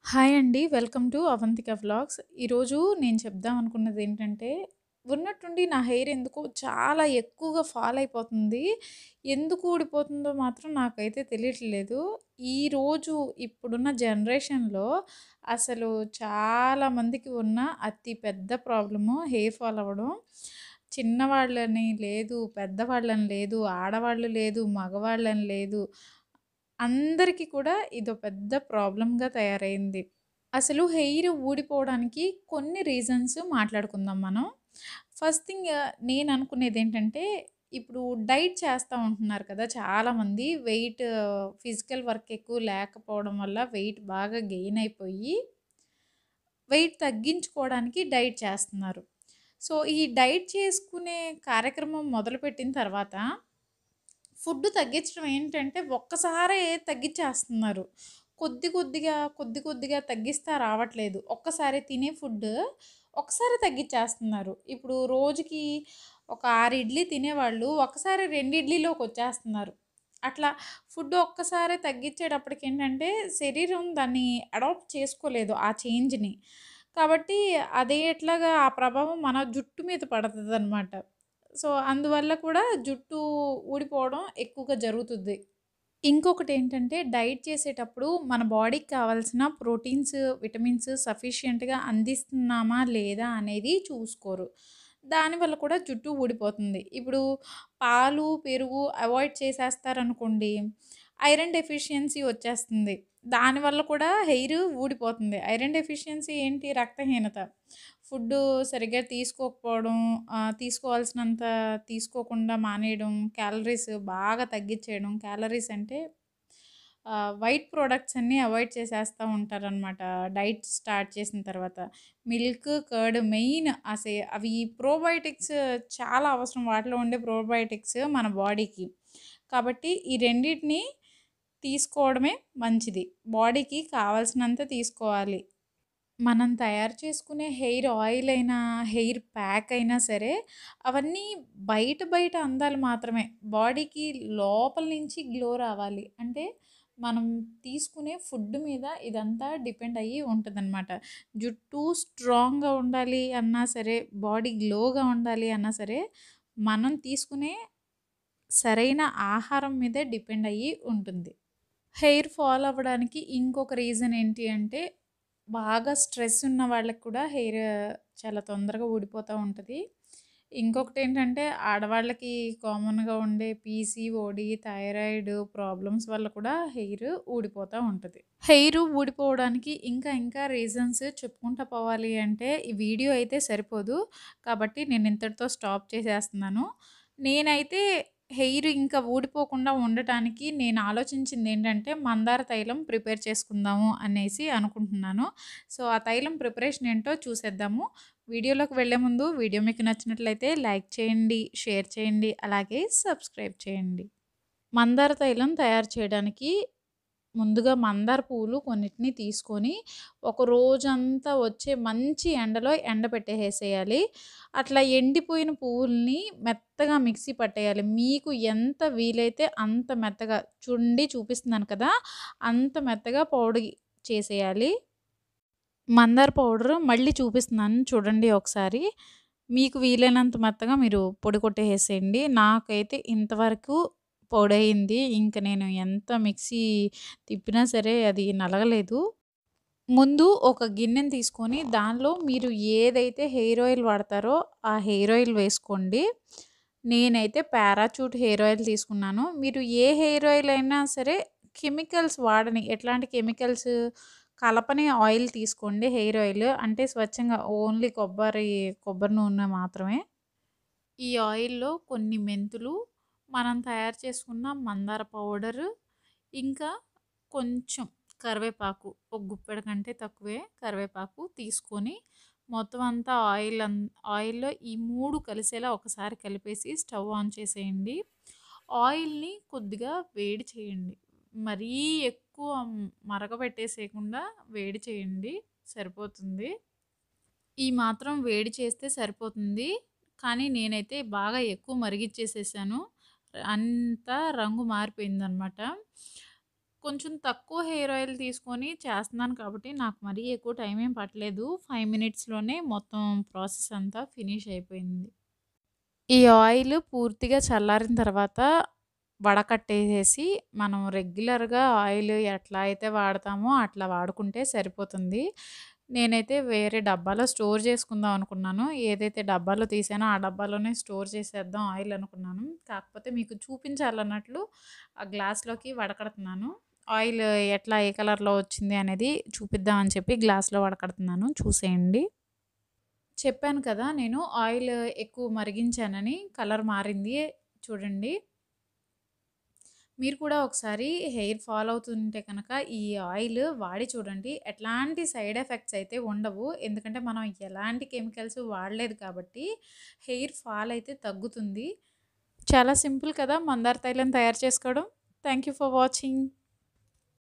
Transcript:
Hi అండి. Welcome to Avantika vlogs. ఈరోజు నేను చెప్దాం అనుకున్నదేంటంటే, ఉన్నట్టుండి నా హెయిర్ ఎందుకో చాలా ఎక్కువగా ఫాల్ అయిపోతుంది. ఎందుకు ఊడిపోతుందో మాత్రం నాకైతే తెలియట్లేదు. ఈరోజు ఇప్పుడున్న జనరేషన్‌లో అసలు చాలా మందికి ఉన్న అతి పెద్ద ప్రాబ్లము హెయిర్ ఫాల్ అవ్వడం. చిన్నవాళ్ళని లేదు, పెద్దవాళ్ళని లేదు, ఆడవాళ్ళు లేదు, మగవాళ్ళని లేదు. అందరికీ కూడా ఇదో పెద్ద ప్రాబ్లమ్‌గా తయారైంది. అసలు హెయిర్ ఊడిపోవడానికి కొన్ని రీజన్స్ మాట్లాడుకుందాం మనం. ఫస్ట్ థింగ్ నేననుకునేదేంటంటే, ఇప్పుడు డైట్ చేస్తా ఉంటున్నారు కదా చాలామంది. ఫిజికల్ వర్క్ ఎక్కువ లేకపోవడం వల్ల వెయిట్ బాగా గెయిన్ అయిపోయి, వెయిట్ తగ్గించుకోవడానికి డైట్ చేస్తున్నారు. సో, ఈ డైట్ చేసుకునే కార్యక్రమం మొదలుపెట్టిన తర్వాత ఫుడ్ తగ్గించడం ఏంటంటే, ఒక్కసారే తగ్గిచ్చేస్తున్నారు. కొద్ది కొద్దిగా తగ్గిస్తా రావట్లేదు. ఒక్కసారి తినే ఫుడ్ ఒక్కసారే తగ్గిచ్చేస్తున్నారు. ఇప్పుడు రోజుకి ఒక 6 ఇడ్లీ తినేవాళ్ళు ఒక్కసారి 2 ఇడ్లీలోకొచ్చేస్తున్నారు. అట్లా ఫుడ్ ఒక్కసారే తగ్గిచ్చేటప్పటికేంటంటే, శరీరం దాన్ని అడాప్ట్ చేసుకోలేదు ఆ చేంజ్‌ని. కాబట్టి అదే ఎట్లాగా ఆ ప్రభావం మన జుట్టు మీద పడతదనమాట. సో, అందువల్ల కూడా జుట్టు ఊడిపోవడం ఎక్కువగా జరుగుతుద్ది. ఇంకొకటేంటంటే డైట్ చేసేటప్పుడు మన బాడీకి కావాల్సిన ప్రోటీన్స్, విటమిన్స్ సఫిషియెంట్‌గా అందిస్తున్నామా లేదా అనేది చూసుకోరు. దానివల్ల కూడా జుట్టు ఊడిపోతుంది. ఇప్పుడు పాలు, పెరుగు అవాయిడ్ చేసేస్తారనుకోండి, ఐరన్ డెఫిషియన్సీ వచ్చేస్తుంది. దానివల్ల కూడా హెయిర్ ఊడిపోతుంది. ఐరన్ డెఫిషియన్సీ ఏంటి? రక్తహీనత. ఫుడ్డు సరిగ్గా తీసుకోకపోవడం, తీసుకోవాల్సినంత తీసుకోకుండా మానేయడం, క్యాలరీస్ బాగా తగ్గిచ్చేయడం. క్యాలరీస్ అంటే వైట్ ప్రొడక్ట్స్ అన్నీ అవాయిడ్ చేసేస్తా ఉంటారనమాట డైట్ స్టార్ట్ చేసిన తర్వాత. మిల్క్, కర్డ్ మెయిన్ అవి ప్రోబయోటిక్స్ చాలా అవసరం. వాటిలో ఉండే ప్రోబయోటిక్స్ మన బాడీకి. కాబట్టి ఈ రెండిటిని తీసుకోవడమే మంచిది. బాడీకి కావాల్సినంత తీసుకోవాలి. మనం తయారు చేసుకునే హెయిర్ ఆయిల్ అయినా, హెయిర్ ప్యాక్ అయినా సరే, అవన్నీ బయట బయట అందాలు మాత్రమే. బాడీకి లోపల నుంచి గ్లో రావాలి. అంటే మనం తీసుకునే ఫుడ్ మీద ఇదంతా డిపెండ్ అయ్యి ఉంటదనమాట. జుట్టు స్ట్రాంగ్‌గా ఉండాలి అన్నా సరే, బాడీ గ్లోగా ఉండాలి అన్నా సరే, మనం తీసుకునే సరైన ఆహారం మీదే డిపెండ్ అయ్యి ఉంటుంది. హెయిర్ ఫాల్ అవ్వడానికి ఇంకొక రీజన్ ఏంటి అంటే, బాగా స్ట్రెస్ ఉన్న వాళ్ళకి కూడా హెయిర్ చాలా తొందరగా ఊడిపోతా ఉంటది. ఇంకొకటేంటంటే, ఆడవాళ్ళకి కామన్‌గా ఉండే పీసీఓడీ, థైరాయిడ్ ప్రాబ్లమ్స్ వల్ల కూడా హెయిర్ ఊడిపోతా ఉంటది. హెయిర్ ఊడిపోవడానికి ఇంకా రీజన్స్ చెప్పుకుంటా పోవాలి అంటే, ఈ వీడియో అయితే సరిపోదు. కాబట్టి నేను ఇంతటితో స్టాప్ చేసేస్తున్నాను. నేనైతే హెయిర్ ఇంకా ఊడిపోకుండా ఉండటానికి నేను ఆలోచించిందేంటంటే, మందార తైలం ప్రిపేర్ చేసుకుందాము అనేసి అనుకుంటున్నాను. సో, ఆ తైలం ప్రిపరేషన్ ఏంటో చూసేద్దాము. వీడియోలోకి వెళ్ళే ముందు వీడియో మీకు నచ్చినట్లయితే లైక్ చేయండి, షేర్ చేయండి, అలాగే సబ్స్క్రైబ్ చేయండి. మందార తైలం తయారు చేయడానికి ముందుగా మందార పువ్వులు కొన్నిటిని తీసుకొని, ఒక రోజంతా వచ్చే మంచి ఎండలో ఎండబెట్టేసేయాలి. అట్లా ఎండిపోయిన పువ్వుల్ని మెత్తగా మిక్సీ పట్టేయాలి. మీకు ఎంత వీలైతే అంత మెత్తగా చూపిస్తున్నాను కదా! అంత మెత్తగా పౌడర్ చేసేయాలి. మందార పౌడరు మళ్ళీ చూపిస్తున్నాను చూడండి ఒకసారి. మీకు వీలైనంత మెత్తగా మీరు పొడి కొట్టేసేయండి. నాకైతే ఇంతవరకు పొడయింది. ఇంక నేను ఎంత మిక్సీ తిప్పినా సరే అది నలగలేదు. ముందు ఒక గిన్నెని తీసుకొని దానిలో మీరు ఏదైతే హెయిర్ ఆయిల్ వాడతారో ఆ హెయిర్ ఆయిల్ వేసుకోండి. నేనైతే పారాచూట్ హెయిర్ ఆయిల్ తీసుకున్నాను. మీరు ఏ హెయిర్ ఆయిల్ అయినా సరే కెమికల్స్ వాడని, ఎట్లాంటి కెమికల్స్ కలపని ఆయిల్ తీసుకోండి హెయిర్ ఆయిల్. అంటే స్వచ్ఛంగా ఓన్లీ కొబ్బరి నూనె మాత్రమే. ఈ ఆయిల్‌లో కొన్ని మెంతులు, మనం తయారు చేసుకున్న మందార పౌడరు, ఇంకా కొంచెం కరివేపాకు, ఒక గుప్పెడు కంటే తక్కువే కరివేపాకు తీసుకొని, మొత్తం అంతా ఆయిల్‌లో ఈ 3 కలిసేలా ఒకసారి కలిపేసి స్టవ్ ఆన్ చేసేయండి. ఆయిల్‌ని కొద్దిగా వేడి చేయండి. మరీ ఎక్కువ మరగబెట్టేసేయకుండా వేడి చేయండి సరిపోతుంది. ఈ మాత్రం వేడి చేస్తే సరిపోతుంది. కానీ నేనైతే బాగా ఎక్కువ మరిగిచ్చేసేసాను. అంతా రంగు మారిపోయిందనమాట. కొంచెం తక్కువ హెయిర్ ఆయిల్ తీసుకొని చేస్తున్నాను కాబట్టి నాకు మరీ ఎక్కువ టైం ఏం పట్టలేదు. 5 మినిట్స్‌లోనే మొత్తం ప్రాసెస్ అంతా ఫినిష్ అయిపోయింది. ఈ ఆయిల్ పూర్తిగా చల్లారిన తర్వాత వడకట్టేసేసి మనం రెగ్యులర్‌గా ఆయిల్ ఎట్లా అయితే వాడతామో అట్లా వాడుకుంటే సరిపోతుంది. నేనైతే వేరే డబ్బాలో స్టోర్ చేసుకుందాం అనుకున్నాను. ఏదైతే డబ్బాలో తీసానో ఆ డబ్బాలోనే స్టోర్ చేసేద్దాం ఆయిల్ అనుకున్నాను. కాకపోతే మీకు చూపించాలన్నట్లు ఆ గ్లాస్‌లోకి వడకడుతున్నాను. ఆయిల్ ఎట్లా ఏ కలర్‌లో వచ్చింది అనేది చూపిద్దాం అని చెప్పి గ్లాస్‌లో వడకడుతున్నాను. చూసేయండి. చెప్పాను కదా! నేను ఆయిల్ ఎక్కువ మరిగించానని కలర్ మారింది చూడండి. మీరు కూడా ఒకసారి హెయిర్ ఫాల్ అవుతుంటే కనుక ఈ ఆయిల్ వాడి చూడండి. ఎట్లాంటి సైడ్ ఎఫెక్ట్స్ అయితే ఉండవు. ఎందుకంటే మనం ఎలాంటి కెమికల్స్ వాడలేదు కాబట్టి హెయిర్ ఫాల్ అయితే తగ్గుతుంది. చాలా సింపుల్ కదా! మందార తైలం తయారు చేసుకోవడం. Thank you for watching.